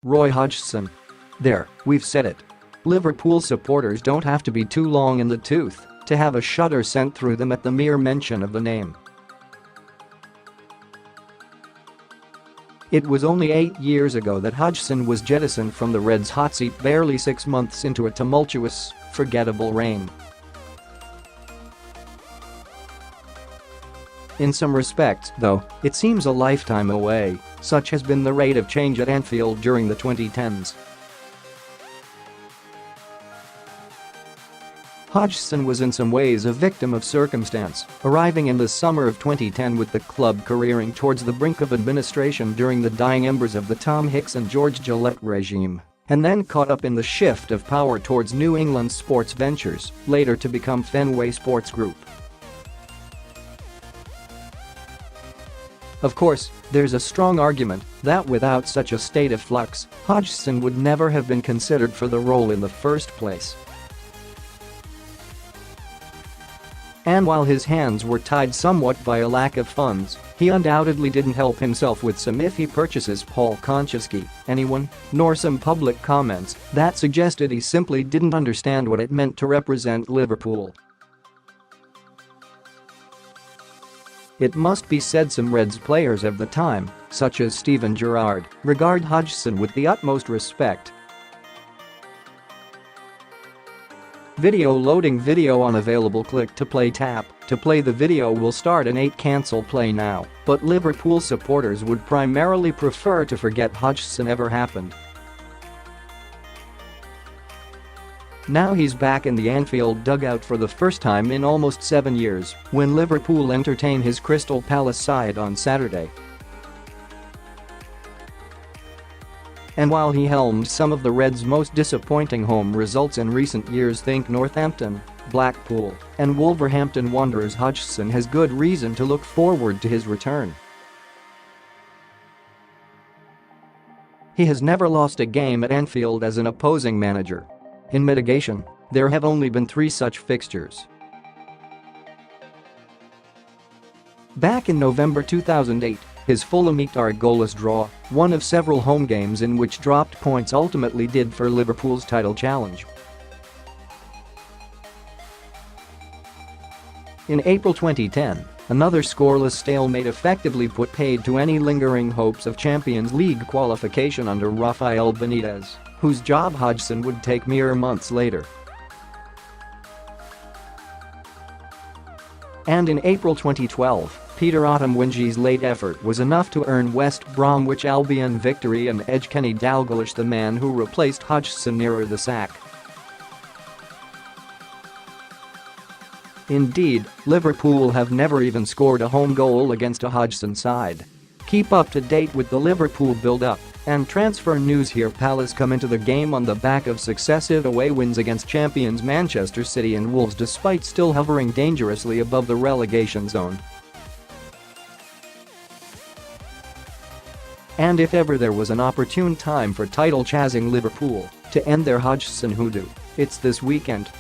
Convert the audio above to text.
Roy Hodgson. There, we've said it. Liverpool supporters don't have to be too long in the tooth to have a shudder sent through them at the mere mention of the name. It was only 8 years ago that Hodgson was jettisoned from the Reds' hot seat, barely 6 months into a tumultuous, forgettable reign. In some respects, though, it seems a lifetime away, such has been the rate of change at Anfield during the 2010s. Hodgson was in some ways a victim of circumstance, arriving in the summer of 2010 with the club careering towards the brink of administration during the dying embers of the Tom Hicks and George Gillett regime, and then caught up in the shift of power towards New England sports ventures, later to become Fenway Sports Group. Of course, there's a strong argument that without such a state of flux, Hodgson would never have been considered for the role in the first place. And while his hands were tied somewhat by a lack of funds, he undoubtedly didn't help himself with some iffy purchases, Paul Konchesky, anyone, nor some public comments that suggested he simply didn't understand what it meant to represent Liverpool. It must be said some Reds players of the time, such as Steven Gerrard, regard Hodgson with the utmost respect. Loading video unavailable. Click to play. Tap to play. The video will start in 8. Cancel play now, but Liverpool supporters would primarily prefer to forget Hodgson ever happened. Now he's back in the Anfield dugout for the first time in almost 7 years when Liverpool entertain his Crystal Palace side on Saturday. And while he helmed some of the Reds' most disappointing home results in recent years, think Northampton, Blackpool and Wolverhampton Wanderers, Hodgson has good reason to look forward to his return. He has never lost a game at Anfield as an opposing manager. In mitigation, there have only been 3 such fixtures. Back in November 2008, his Fulham eked goalless draw, one of several home games in which dropped points ultimately did for Liverpool's title challenge. In April 2010, another scoreless stalemate effectively put paid to any lingering hopes of Champions League qualification under Rafael Benitez, whose job Hodgson would take mere months later. And in April 2012, Peter Ottomwinji's late effort was enough to earn West Bromwich Albion victory and edge Kenny Dalglish, the man who replaced Hodgson, nearer the sack. Indeed, Liverpool have never even scored a home goal against a Hodgson side. Keep up to date with the Liverpool build-up and transfer news here. Palace come into the game on the back of successive away wins against champions Manchester City and Wolves, despite still hovering dangerously above the relegation zone. And if ever there was an opportune time for title-chasing Liverpool to end their Hodgson hoodoo, it's this weekend.